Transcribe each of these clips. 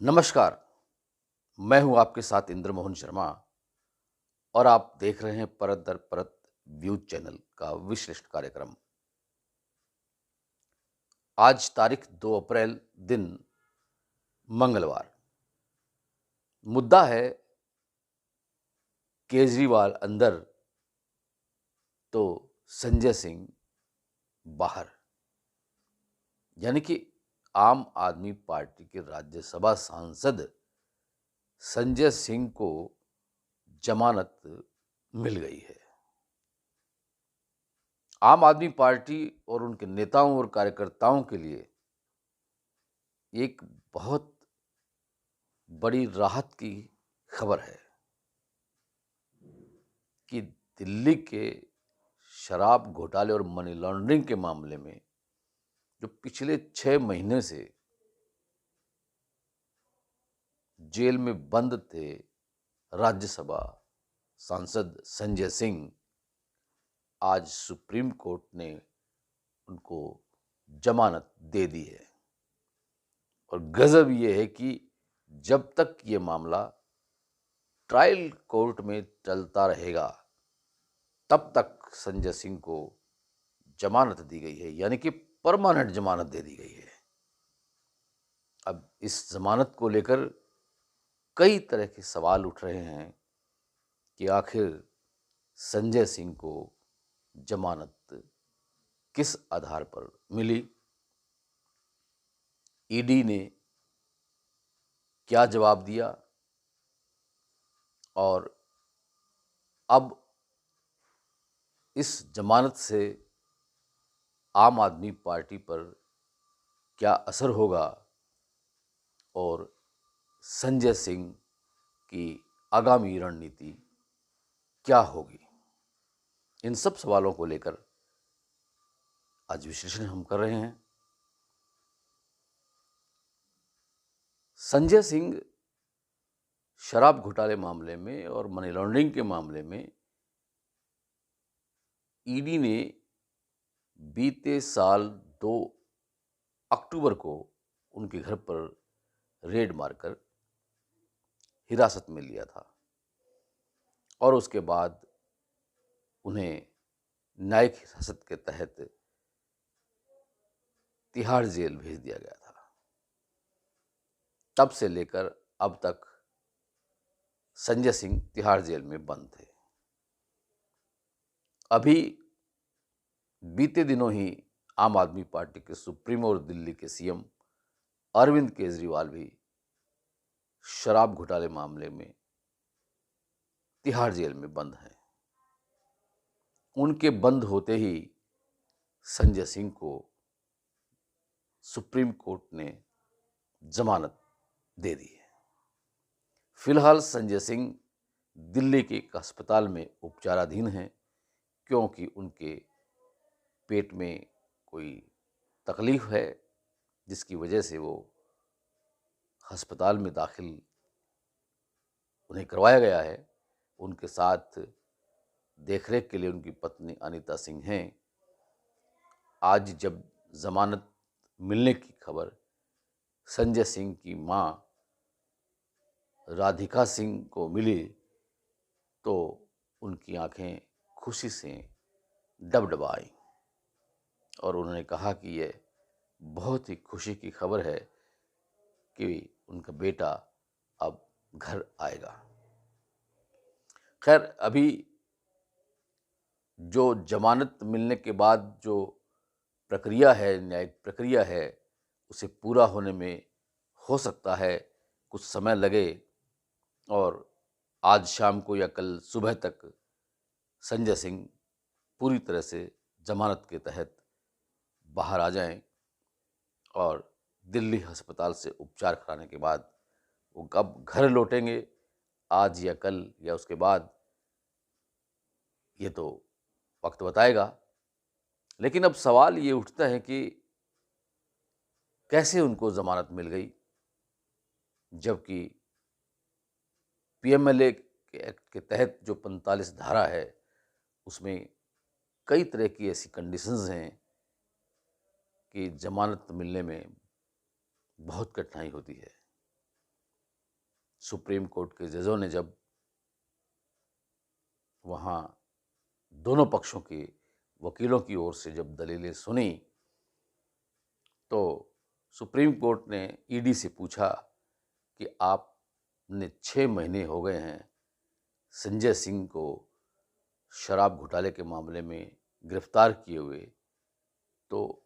नमस्कार। मैं हूं आपके साथ इंद्र मोहन शर्मा और आप देख रहे हैं परत दर परत व्यूज चैनल का विशिष्ट कार्यक्रम। आज तारीख 2 अप्रैल, दिन मंगलवार। मुद्दा है केजरीवाल अंदर तो संजय सिंह बाहर। यानी कि आम आदमी पार्टी के राज्यसभा सांसद संजय सिंह को जमानत मिल गई है। आम आदमी पार्टी और उनके नेताओं और कार्यकर्ताओं के लिए एक बहुत बड़ी राहत की खबर है कि दिल्ली के शराब घोटाले और मनी लॉन्ड्रिंग के मामले में जो पिछले 6 महीने से जेल में बंद थे राज्यसभा सांसद संजय सिंह, आज सुप्रीम कोर्ट ने उनको जमानत दे दी है। और गजब ये है कि जब तक ये मामला ट्रायल कोर्ट में चलता रहेगा तब तक संजय सिंह को जमानत दी गई है, यानी कि परमानेंट जमानत दे दी गई है। अब इस जमानत को लेकर कई तरह के सवाल उठ रहे हैं कि आखिर संजय सिंह को जमानत किस आधार पर मिली, ईडी ने क्या जवाब दिया और अब इस जमानत से आम आदमी पार्टी पर क्या असर होगा और संजय सिंह की आगामी रणनीति क्या होगी। इन सब सवालों को लेकर आज विश्लेषण हम कर रहे हैं। संजय सिंह शराब घोटाले मामले में और मनी लॉन्ड्रिंग के मामले में ईडी ने बीते साल 2 अक्टूबर को उनके घर पर रेड मारकर हिरासत में लिया था और उसके बाद उन्हें न्यायिक हिरासत के तहत तिहाड़ जेल भेज दिया गया था। तब से लेकर अब तक संजय सिंह तिहाड़ जेल में बंद थे। अभी बीते दिनों ही आम आदमी पार्टी के सुप्रीमो और दिल्ली के सीएम अरविंद केजरीवाल भी शराब घोटाले मामले में तिहाड़ जेल में बंद हैं। उनके बंद होते ही संजय सिंह को सुप्रीम कोर्ट ने जमानत दे दी है। फिलहाल संजय सिंह दिल्ली के एक अस्पताल में उपचाराधीन हैं, क्योंकि उनके पेट में कोई तकलीफ है जिसकी वजह से वो अस्पताल में दाखिल उन्हें करवाया गया है। उनके साथ देखरेख के लिए उनकी पत्नी अनीता सिंह हैं। आज जब जमानत मिलने की खबर संजय सिंह की मां राधिका सिंह को मिली तो उनकी आंखें खुशी से डबडबाई और उन्होंने कहा कि यह बहुत ही खुशी की खबर है कि उनका बेटा अब घर आएगा। खैर, अभी जो जमानत मिलने के बाद जो प्रक्रिया है, न्यायिक प्रक्रिया है, उसे पूरा होने में हो सकता है कुछ समय लगे और आज शाम को या कल सुबह तक संजय सिंह पूरी तरह से जमानत के तहत बाहर आ जाएं और दिल्ली अस्पताल से उपचार कराने के बाद वो कब घर लौटेंगे, आज या कल या उसके बाद, ये तो वक्त बताएगा। लेकिन अब सवाल ये उठता है कि कैसे उनको जमानत मिल गई, जबकि पीएमएलए एक्ट के तहत जो 45 धारा है उसमें कई तरह की ऐसी कंडीशंस हैं कि जमानत मिलने में बहुत कठिनाई होती है। सुप्रीम कोर्ट के जजों ने जब वहाँ दोनों पक्षों के वकीलों की ओर से जब दलीलें सुनी, तो सुप्रीम कोर्ट ने ईडी से पूछा कि आपने 6 महीने हो गए हैं संजय सिंह को शराब घोटाले के मामले में गिरफ्तार किए हुए, तो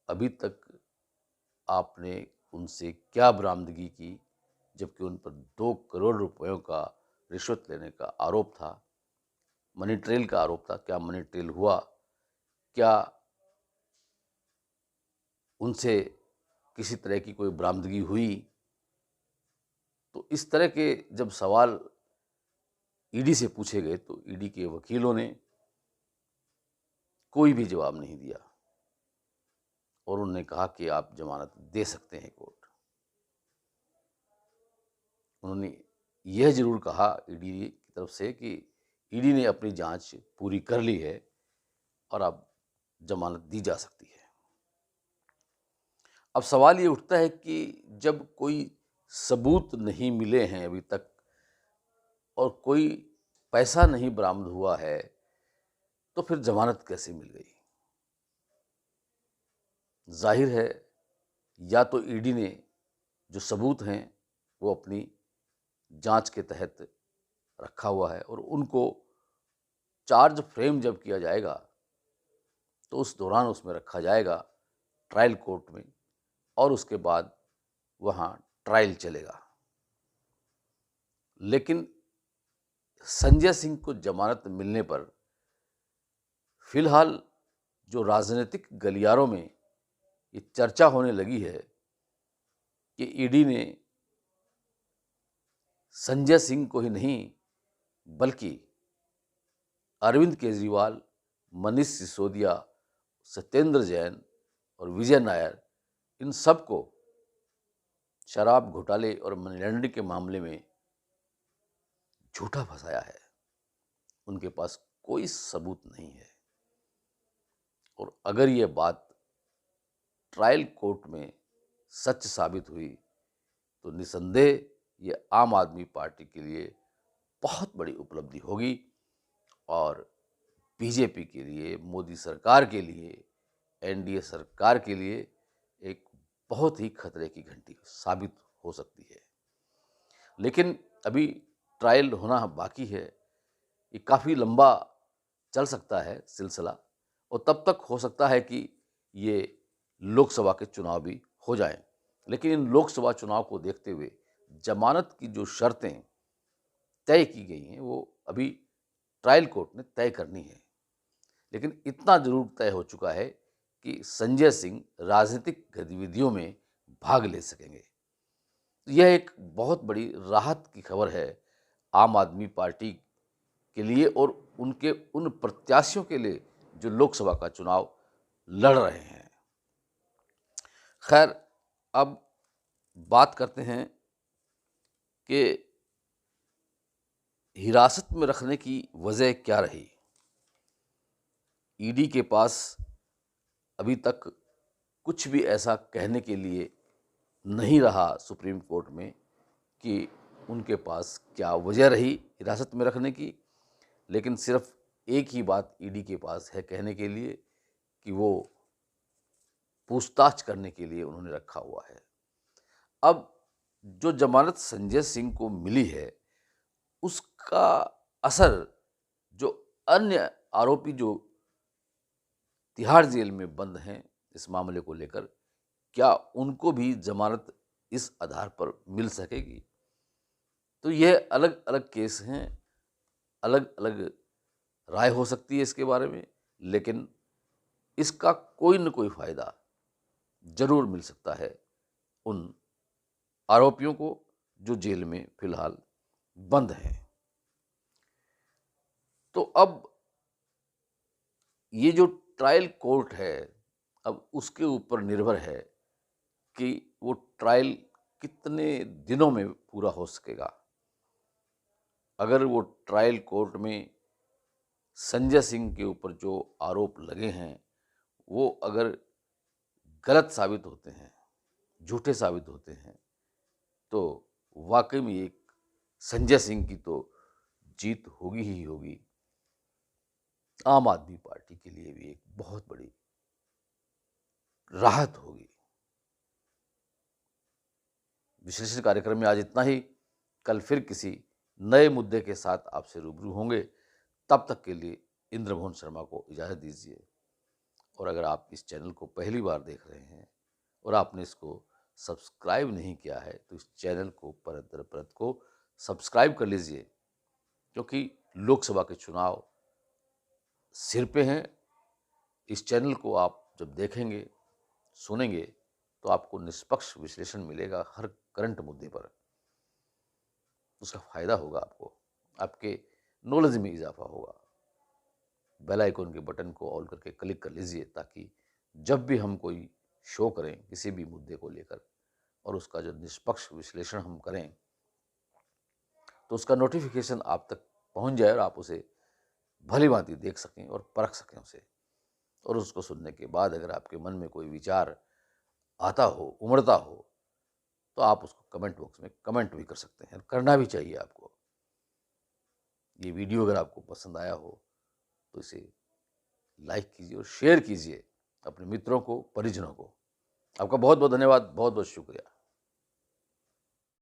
अभी तक आपने उनसे क्या बरामदगी की, जबकि उन पर 2 करोड़ रुपयों का रिश्वत लेने का आरोप था, मनी ट्रेल का आरोप था। क्या मनी ट्रेल हुआ? क्या उनसे किसी तरह की कोई बरामदगी हुई? तो इस तरह के जब सवाल ईडी से पूछे गए तो ईडी के वकीलों ने कोई भी जवाब नहीं दिया और उन्होंने कहा कि आप जमानत दे सकते हैं कोर्ट। उन्होंने यह जरूर कहा ईडी की तरफ से कि ईडी ने अपनी जांच पूरी कर ली है और अब जमानत दी जा सकती है। अब सवाल ये उठता है कि जब कोई सबूत नहीं मिले हैं अभी तक और कोई पैसा नहीं बरामद हुआ है, तो फिर जमानत कैसे मिल गई? जाहिर है या तो ईडी ने जो सबूत हैं वो अपनी जांच के तहत रखा हुआ है और उनको चार्ज फ्रेम जब किया जाएगा तो उस दौरान उसमें रखा जाएगा ट्रायल कोर्ट में और उसके बाद वहाँ ट्रायल चलेगा। लेकिन संजय सिंह को जमानत मिलने पर फिलहाल जो राजनीतिक गलियारों में ये चर्चा होने लगी है कि ईडी ने संजय सिंह को ही नहीं बल्कि अरविंद केजरीवाल, मनीष सिसोदिया, सत्येंद्र जैन और विजय नायर, इन सबको शराब घोटाले और मनी लॉन्ड्रिंग के मामले में झूठा फंसाया है। उनके पास कोई सबूत नहीं है और अगर ये बात ट्रायल कोर्ट में सच साबित हुई तो निसंदेह ये आम आदमी पार्टी के लिए बहुत बड़ी उपलब्धि होगी और बीजेपी के लिए, मोदी सरकार के लिए, एनडीए सरकार के लिए एक बहुत ही खतरे की घंटी साबित हो सकती है। लेकिन अभी ट्रायल होना बाकी है, ये काफ़ी लंबा चल सकता है सिलसिला और तब तक हो सकता है कि ये लोकसभा के चुनाव भी हो जाएं। लेकिन इन लोकसभा चुनाव को देखते हुए जमानत की जो शर्तें तय की गई हैं वो अभी ट्रायल कोर्ट ने तय करनी है। लेकिन इतना जरूर तय हो चुका है कि संजय सिंह राजनीतिक गतिविधियों में भाग ले सकेंगे। यह एक बहुत बड़ी राहत की खबर है आम आदमी पार्टी के लिए और उनके उन प्रत्याशियों के लिए जो लोकसभा का चुनाव लड़ रहे हैं। खैर, अब बात करते हैं कि हिरासत में रखने की वजह क्या रही। ईडी के पास अभी तक कुछ भी ऐसा कहने के लिए नहीं रहा सुप्रीम कोर्ट में कि उनके पास क्या वजह रही हिरासत में रखने की, लेकिन सिर्फ एक ही बात ईडी के पास है कहने के लिए कि वो पूछताछ करने के लिए उन्होंने रखा हुआ है। अब जो जमानत संजय सिंह को मिली है उसका असर जो अन्य आरोपी जो तिहाड़ जेल में बंद हैं इस मामले को लेकर, क्या उनको भी जमानत इस आधार पर मिल सकेगी? तो यह अलग अलग केस हैं, अलग अलग राय हो सकती है इसके बारे में, लेकिन इसका कोई न कोई फायदा जरूर मिल सकता है उन आरोपियों को जो जेल में फिलहाल बंद हैं। तो अब ये जो ट्रायल कोर्ट है, अब उसके ऊपर निर्भर है कि वो ट्रायल कितने दिनों में पूरा हो सकेगा। अगर वो ट्रायल कोर्ट में संजय सिंह के ऊपर जो आरोप लगे हैं वो अगर गलत साबित होते हैं, झूठे साबित होते हैं, तो वाकई में एक संजय सिंह की तो जीत होगी ही होगी। आम आदमी पार्टी के लिए भी एक बहुत बड़ी राहत होगी। विश्लेषण कार्यक्रम में आज इतना ही। कल फिर किसी नए मुद्दे के साथ आपसे रूबरू होंगे। तब तक के लिए इंद्रमोहन शर्मा को इजाज़त दीजिए। और अगर आप इस चैनल को पहली बार देख रहे हैं और आपने इसको सब्सक्राइब नहीं किया है तो इस चैनल को परत दर परत को सब्सक्राइब कर लीजिए, क्योंकि लोकसभा के चुनाव सिर पे हैं। इस चैनल को आप जब देखेंगे, सुनेंगे, तो आपको निष्पक्ष विश्लेषण मिलेगा हर करंट मुद्दे पर। उसका फायदा होगा आपको, आपके नॉलेज में इजाफा होगा। बेल आइकन के बटन को ऑल करके क्लिक कर लीजिए, ताकि जब भी हम कोई शो करें किसी भी मुद्दे को लेकर और उसका जो निष्पक्ष विश्लेषण हम करें, तो उसका नोटिफिकेशन आप तक पहुंच जाए और आप उसे भली भांति देख सकें और परख सकें उसे। और उसको सुनने के बाद अगर आपके मन में कोई विचार आता हो, उमड़ता हो, तो आप उसको कमेंट बॉक्स में कमेंट भी कर सकते हैं। करना भी चाहिए आपको। ये वीडियो अगर आपको पसंद आया हो तो इसे लाइक कीजिए और शेयर कीजिए अपने मित्रों को, परिजनों को। आपका बहुत बहुत धन्यवाद, बहुत बहुत शुक्रिया।